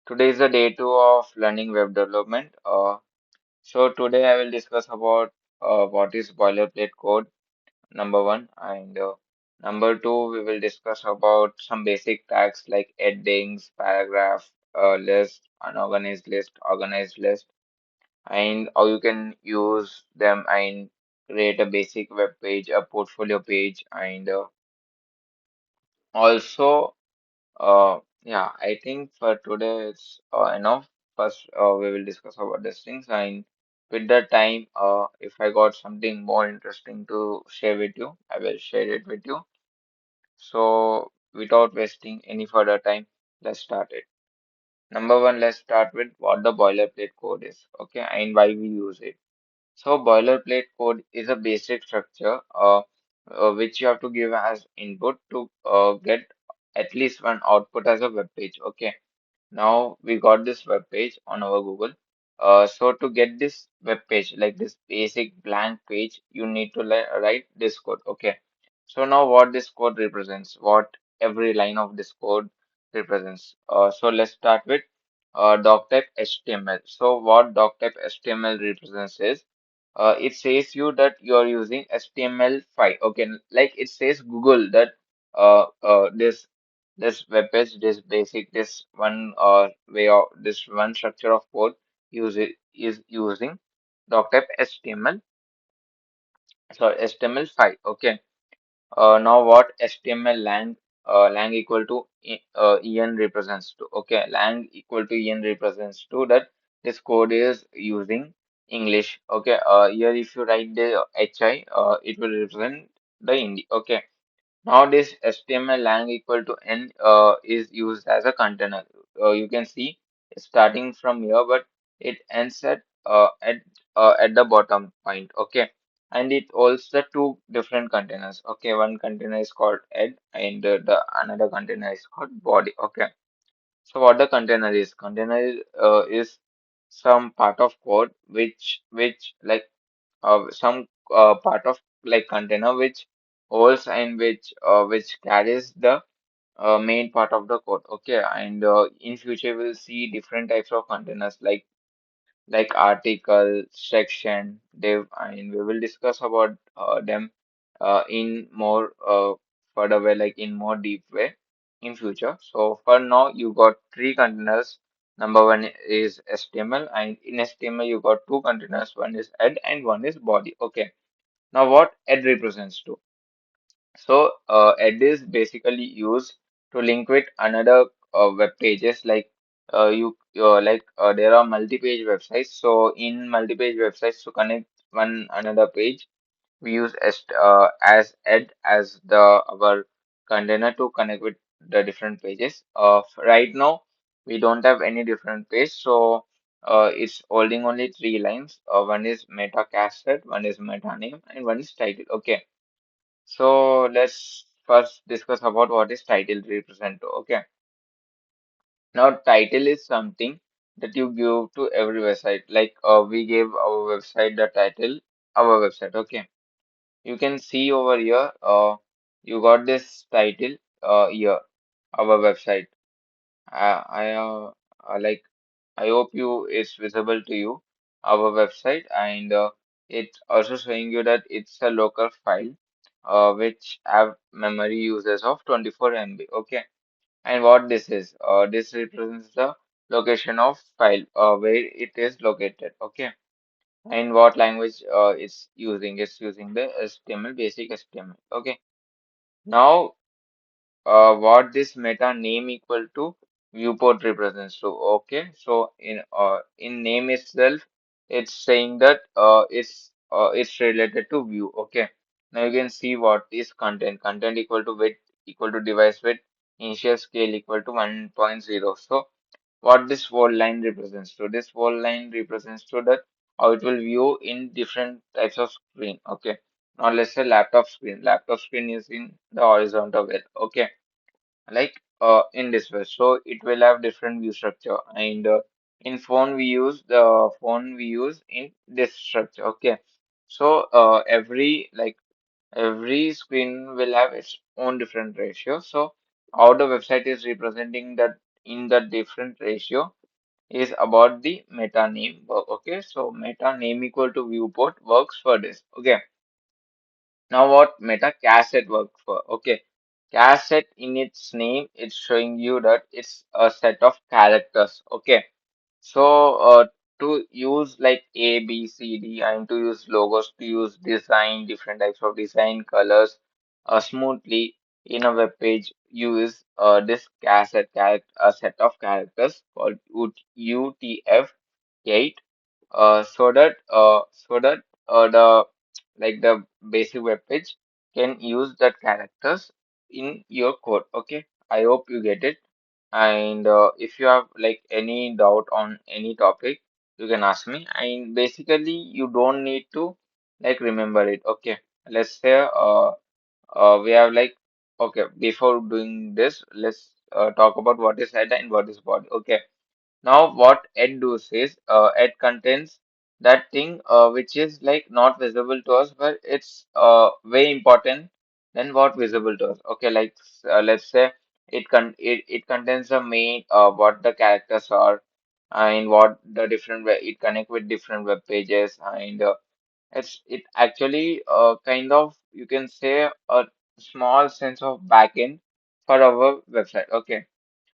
Today is the day two of learning web development. So today I will discuss about what is boilerplate code, number one, and number two we will discuss about some basic tags like headings, paragraph, list, unorganized list, organized list, and how you can use them and create a basic web page, a portfolio page, and also. Yeah, I think for today it's enough. First, we will discuss about these things, and with the time, if I got something more interesting to share with you, I will share it with you. So, without wasting any further time, let's start it. Number one, let's start with what the boilerplate code is, okay, and why we use it. So, boilerplate code is a basic structure which you have to give as input to get at least one output as a web page, okay. Now we got this web page on our Google. So to get this web page, like this basic blank page, you need to write this code. Okay. So now what this code represents, what every line of this code represents. So let's start with doctype HTML. So what doctype HTML represents is, it says you that you are using HTML5. Okay, like it says Google that this web page, this basic, this one way of this one structure of code is using doctype HTML, sorry, HTML5. Okay. Now what HTML lang equal to en represents to. Okay, lang equal to en represents to that this code is using English. Okay. Here if you write the hi, it will represent the Hindi. Okay. Now this HTML lang equal to n is used as a container. You can see starting from here, but it ends at the bottom point. Okay, and it holds the two different containers. Okay, one container is called head, and the another container is called body. Okay, so what the container is? Is some part of code which like some part of like container which holds and which carries the main part of the code. Okay, and in future we'll see different types of containers like article, section, div, and we will discuss about them in more further way, like in more deep way in future. So for now, you got three containers. Number one is HTML, and in HTML you got two containers. One is head and one is body. Okay. Now what head represents to? So head is basically used to link with another web pages like there are multi-page websites. So in multi-page websites to connect one another page, we use as head as the our container to connect with the different pages. Right now we don't have any different page, so it's holding only three lines. One is meta casted, one is meta name, and one is title. Okay. So let's first discuss about what is title represent to. Okay. Now title is something that you give to every website. Like we gave our website the title, our website. Okay. You can see over here, you got this title here, our website. Like I hope you it's visible to you, our website, and it's also showing you that it's a local file, which have memory uses of 24 MB. Okay, and what this is, this represents the location of file, where it is located. Okay, and what language it's using? It's using the HTML, basic HTML. Okay, now what this meta name equal to viewport represents to. Okay, so in name itself, it's saying that it's related to view. Okay, now you can see what is content. Content equal to width equal to device width, initial scale equal to 1.0. So what this whole line represents to? This whole line represents to that how it will view in different types of screen. Okay, now let's say laptop screen. Laptop screen is in the horizontal way. Okay, like in this way, so it will have different view structure, and in phone we use in this structure. Okay, so every screen will have its own different ratio. So how the website is representing that in the different ratio, is about the meta name. Okay, so meta name equal to viewport works for this. Okay, now what meta cassette work for? Okay, cassette in its name, it's showing you that it's a set of characters. Okay, so to use like A, B, C, D, and to use logos, to use design, different types of design, colors, smoothly in a web page, use this cassette character, a set of characters called UTF-8, so that the like the basic web page can use that characters in your code. Okay, I hope you get it. And if you have like any doubt on any topic, you can ask me. And basically, you don't need to like remember it. Okay, let's say we have like okay. Before doing this, let's talk about what is head and what is body. Okay, now, what ed does is ed contains that thing which is like not visible to us, but it's way important than what visible to us. Okay, like let's say it contains the main what the characters are and what the different it connect with different web pages, and it actually kind of you can say a small sense of backend for our website. Okay,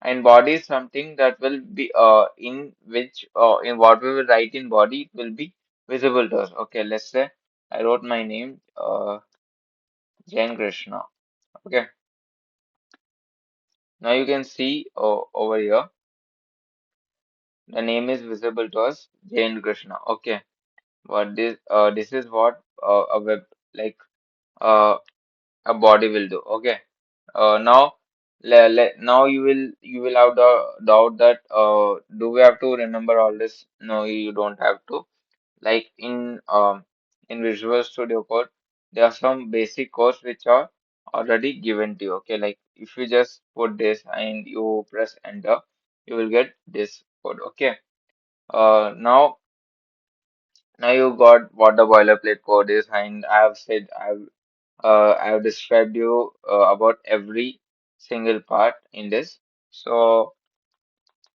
and body is something that will be in which in what we will write in body it will be visible to us. Okay, let's say I wrote my name Jain Krishna. Okay, now you can see over here the name is visible to us Jain Krishna. Okay, but this is what a web like uh, a body will do. Okay, now now you will have the doubt that do we have to remember all this? No, you don't have to. Like in Visual Studio Code, there are some basic codes which are already given to you. Okay, like if you just put this and you press enter, you will get this code. Okay. Now you got what the boilerplate code is, and I have described you about every single part in this. So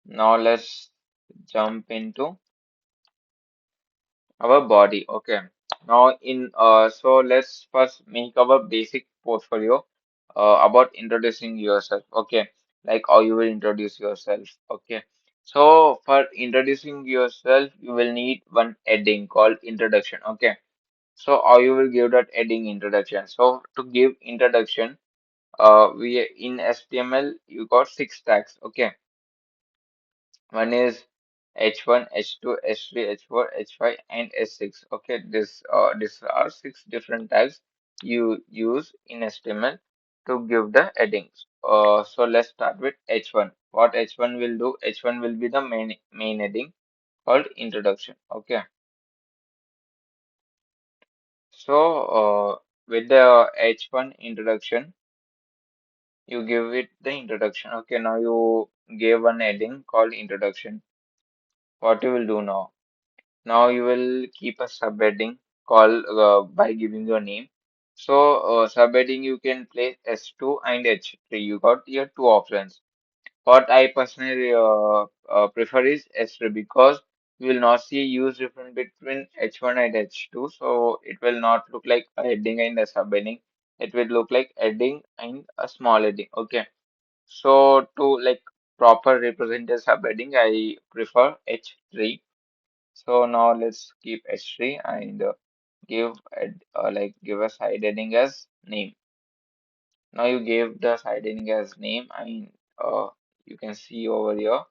now let's jump into our body. Okay. Now so let's first make our basic portfolio about introducing yourself. Okay. Like how you will introduce yourself. Okay. So for introducing yourself, you will need one heading called introduction. Okay. So how you will give that heading introduction. So to give introduction, we in HTML you got six tags. Okay. One is H1, H2, H3, H4, H5, and H6. Okay, these are six different tags you use in HTML to give the headings. So let's start with H1. What H1 will do? H1 will be the main heading called introduction. Okay. So with the H1 introduction, you give it the introduction. Okay, now you gave one heading called introduction. What you will do now? Now you will keep a subheading call by giving your name. So subheading you can place S2 and H3. You got your two options. What I personally prefer is S3 because you will not see use difference between H1 and H2. So it will not look like a heading and a subheading. It will look like heading and a small heading. Okay. So to like proper represent a subheading, I prefer H3. So now let's keep H3 and give a side heading as name. Now you gave the side heading as name and you can see over here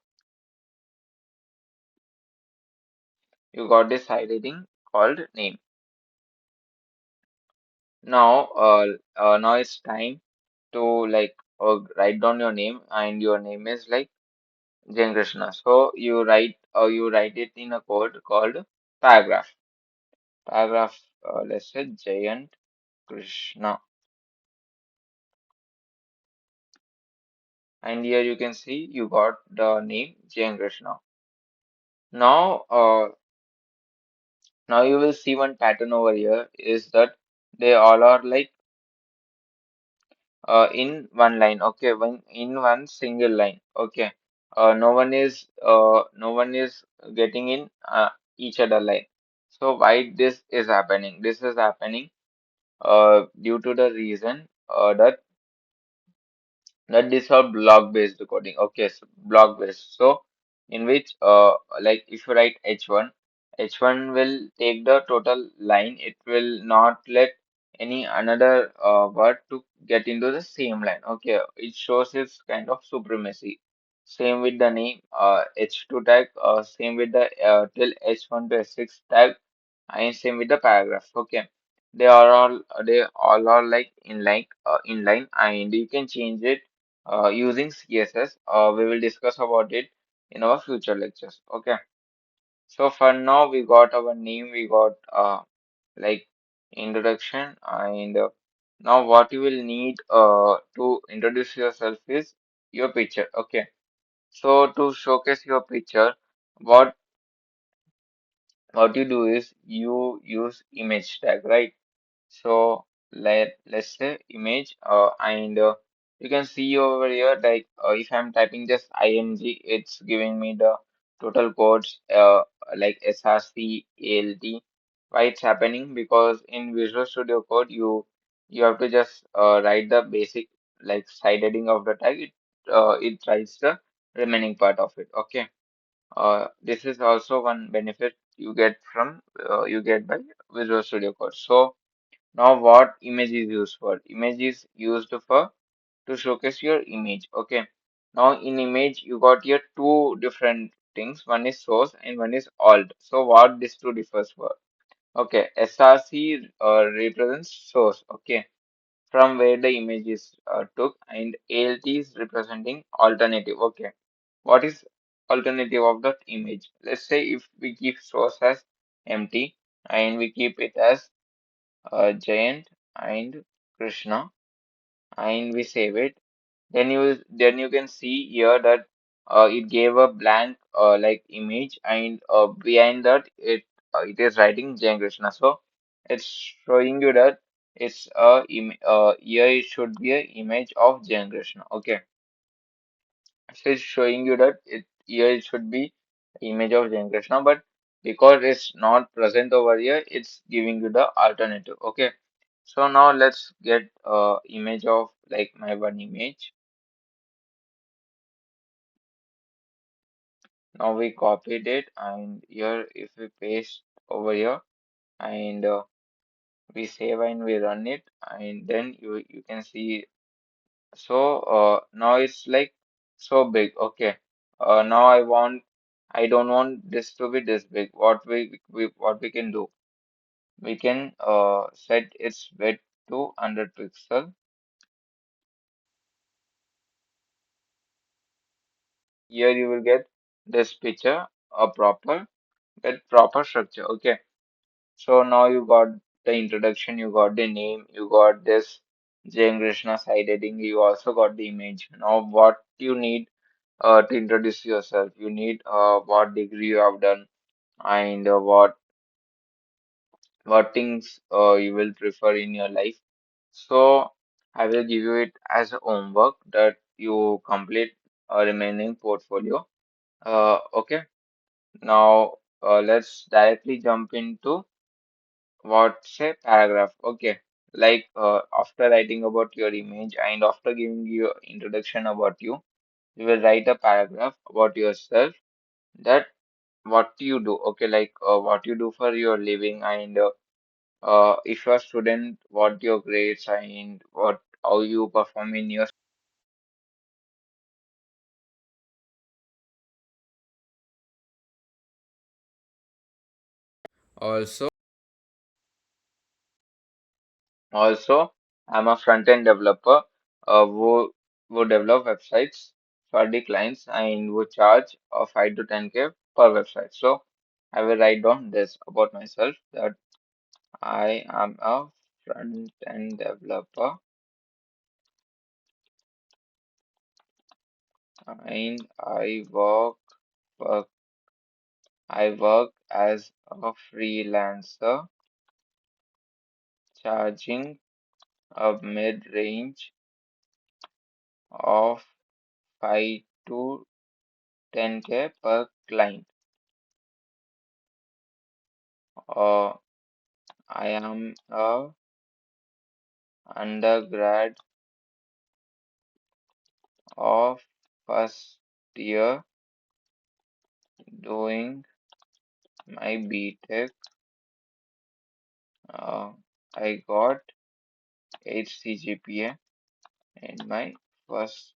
you got this side heading called name. Now it's time to like write down your name and your name is like Jain Krishna. So you write it in a code called paragraph. Paragraph let's say Jayant Krishna. And here you can see you got the name Jain Krishna. Now, now you will see one pattern over here is that they all are like in one line. Okay, when in one single line. Okay, no one is getting in each other line. So why this is happening? This is happening due to the reason that these are block based coding. Okay, so block based. So in which like if you write H1, H1 will take the total line. It will not let any another word to get into the same line. Okay, it shows its kind of supremacy. Same with the name H2 tag. Same with the till H1 to H6 tag, and same with the paragraph. Okay, they all are like in line, and you can change it using CSS. We will discuss about it in our future lectures. Okay. So for now, we got our name, we got like introduction, and now what you will need to introduce yourself is your picture. Okay. So to showcase your picture, what what you do is you use image tag, right? So let's say image and you can see over here like if I'm typing just img, it's giving me the total codes like src alt. Why it's happening? Because in Visual Studio Code you have to just write the basic like side heading of the tag. It writes the remaining part of it. Okay. This is also one benefit you get by Visual Studio Code. So now what image is used for? Image is used for to showcase your image. Okay. Now in image you got here two different things. One is source and one is alt. So what these two differs for? Okay. SRC represents source. Okay. From where the image is took, and ALT is representing alternative. Okay. What is alternative of that image? Let's say if we keep source as empty and we keep it as Giant and Krishna, and we save it, then you can see here that it gave a blank like image, and behind that it is writing Jai Krishna. So it's showing you that here it should be an image of Jai Krishna. Okay, so it's showing you that here it should be image of Jai Krishna, but because it's not present over here, it's giving you the alternative. Okay. So now let's get image of like my one image. Now we copied it, and here if we paste over here, and we save and we run it, and then you can see. So now it's like so big. Okay. Now I don't want this to be this big. What we can do? We can set its width to 100 pixel. Here you will get this picture a proper with proper structure. Okay. So now you got the introduction, you got the name, you got this Jai Krishna side heading, you also got the image. Now what you need to introduce yourself, you need what degree you have done, and what things you will prefer in your life. So I will give you it as a homework that you complete a remaining portfolio. Okay. Now let's directly jump into what's a paragraph. Okay. Like after writing about your image and after giving you introduction about you will write a paragraph about yourself, that what you do. Okay, like what you do for your living, and if you're a student, what your grades, and what how you perform in your. Also, Also, I'm a front-end developer who develop websites for the clients and who charge 5 to 10K per website. So I will write down this about myself, that I am a front-end developer and work I work as a freelancer, charging a mid-range of 5 to 10K per client. Uh, I am a undergrad of first year doing my BTech. Uh, I got 8 CGPA in my first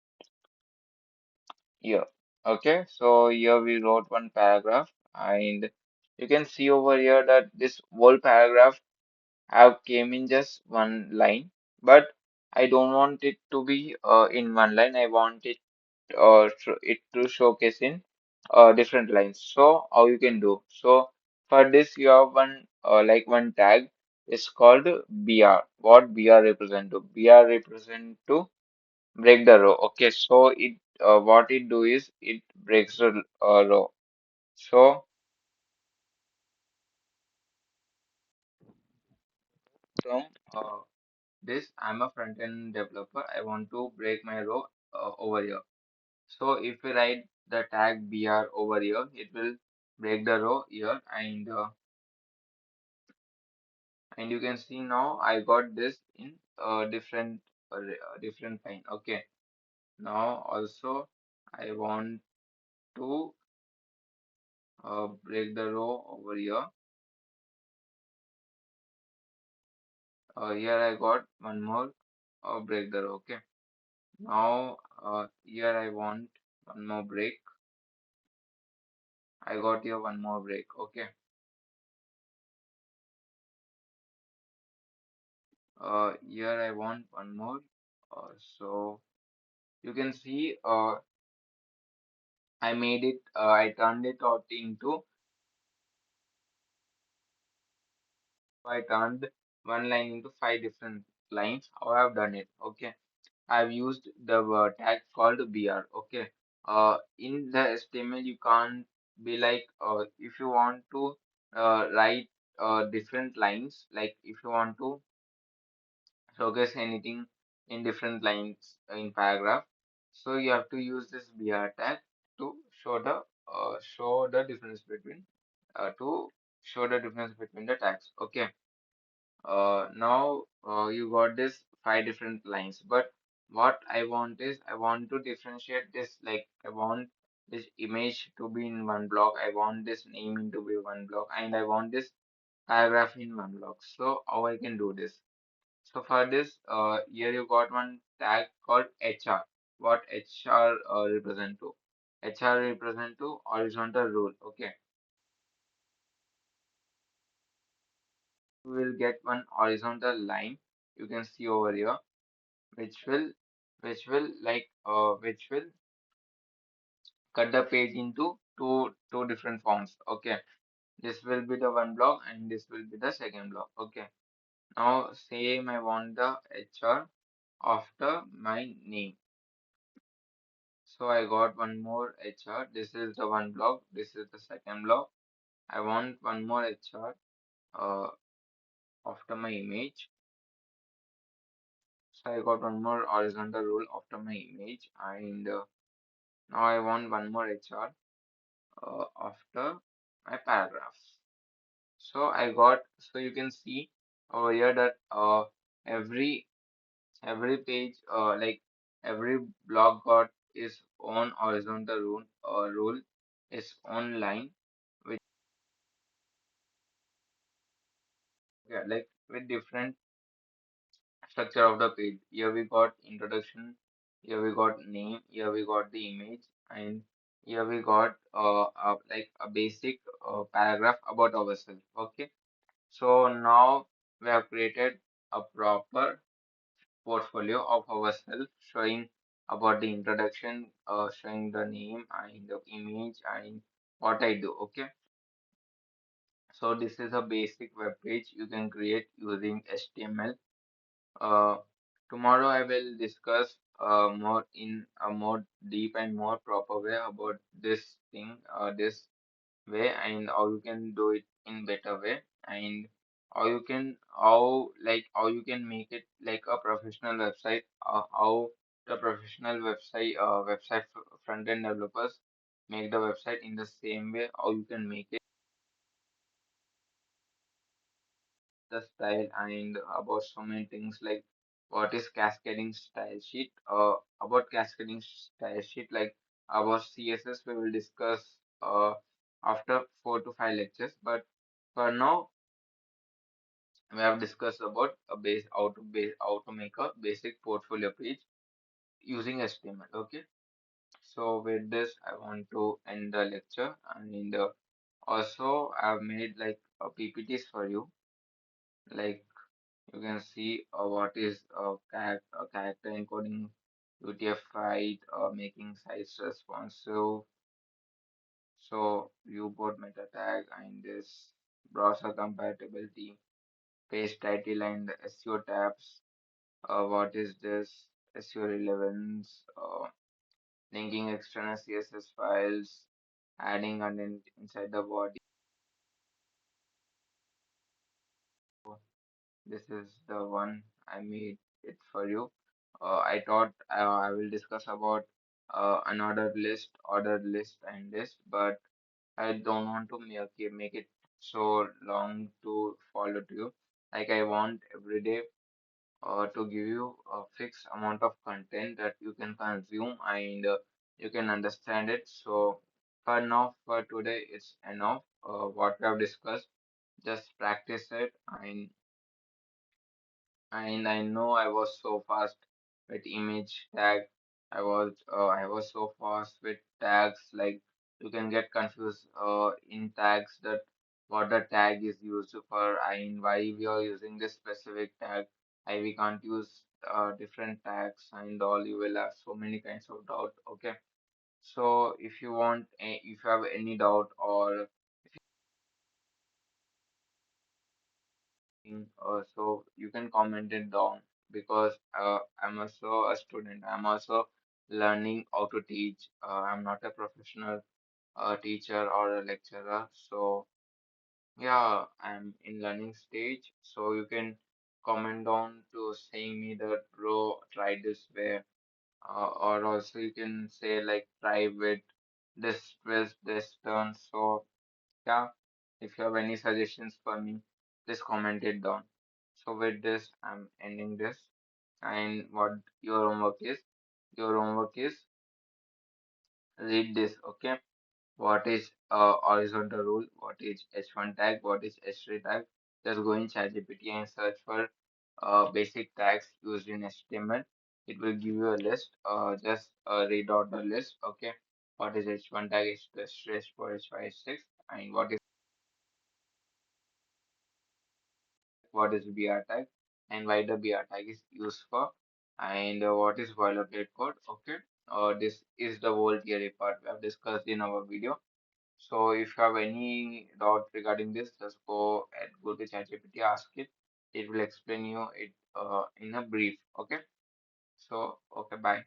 year. Okay, so here we wrote one paragraph, and you can see over here that this whole paragraph have came in just one line, but I don't want it to be in one line. I want it it to showcase in different lines. So how you can do? So for this you have one like one tag is called BR. What BR represent to? BR represent to break the row. Okay, so it what it do is it breaks the row. So from this, I'm a front-end developer. I want to break my row over here. So if we write the tag BR over here, it will break the row here, and you can see now I got this in different kind. Okay. Now also I want to break the row over here. Here I got one more break the row. Okay. Now here I want one more break. I got here one more break. Okay. Here I want one more. So you can see I turned it out into, I turned one line into five different lines. How I've done it. Okay. I've used the tag called BR. Okay. In the HTML, you can't be like, if you want to write different lines, like if you want to showcase anything in different lines in paragraph, so you have to use this BR tag to show the difference between to show the difference between the tags. Okay. Now you got this five different lines, but what I want is I want to differentiate this. Like I want this image to be in one block, I want this name to be one block, and I want this paragraph in one block. So how I can do this? So for this, here you got one tag called HR. What HR represent to? HR represent to horizontal rule. Okay, you will get one horizontal line. You can see over here, which will which will cut the page into two different forms. Okay, this will be the one block and this will be the second block. Okay, now same I want the HR after my name. So I got one more HR. This is the one block. This is the second block. I want one more HR after my image. So I got one more horizontal rule after my image, and now I want one more HR after my paragraph. So so you can see over here that every every page, like every block got its own horizontal rule, its own line, which like with different structure of the page. Here we got introduction, here we got name, here we got the image, and here we got like a basic paragraph about ourselves. Okay, so now we have created a proper portfolio of ourselves, showing about the introduction, showing the name and the image and what I do. Okay, so this is a basic web page you can create using HTML. Uh, Tomorrow I will discuss more in a more deep and more proper way about this thing, this way, and how you can do it in better way, and how you can make it like a professional website, how the professional website front end developers make the website in the same way, or you can make it the style and about so many things like what is cascading style sheet, about cascading style sheet, like about CSS we will discuss after 4 to 5 lectures. But for now, we have discussed about a how to make a basic portfolio page using HTML. Okay. So with this, I want to end the lecture, and also I've made like a PPTs for you. Like you can see what is character encoding, UTF-8, making sites responsive. So viewport meta tag and this browser compatibility, page title and SEO tabs. What is this? SEO relevance, linking external CSS files, adding content inside the body. So this is the one I made it for you. I thought I will discuss about ordered list and this, but I don't want to make it so long to follow to you. Like I want every day to give you a fixed amount of content that you can consume and you can understand it. So for now, for today, it's enough. What we have discussed, just practice it, and I know I was so fast with image tag. I was so fast with tags. Like you can get confused in tags that what the tag is used for and why we are using this specific tag. I we can't use different tags and all. You will have so many kinds of doubt. Okay. So if you have any doubt or so you can comment it down because I'm also a student. I'm also learning how to teach. I'm not a professional teacher or a lecturer. So yeah, I'm in learning stage. So you can comment down to saying me that bro, try this way. Or also you can say like try with this twist, this turn. So yeah, if you have any suggestions for me, please comment it down. So with this, I'm ending this. And what your homework is? Your homework is read this, okay? What is horizontal rule? What is H1 tag? What is H3 tag? Just go in ChatGPT and search for basic tags used in HTML. It will give you a list. Just read out the list, okay? What is H1 tag, H2, H3, H4, H5, H6, and what is BR tag and why the BR tag is used for and what is boilerplate code. Okay, this is the whole theory part we have discussed in our video. So if you have any doubt regarding this, just go to ChatGPT, ask it. It will explain you it in a brief. Okay, so okay, bye.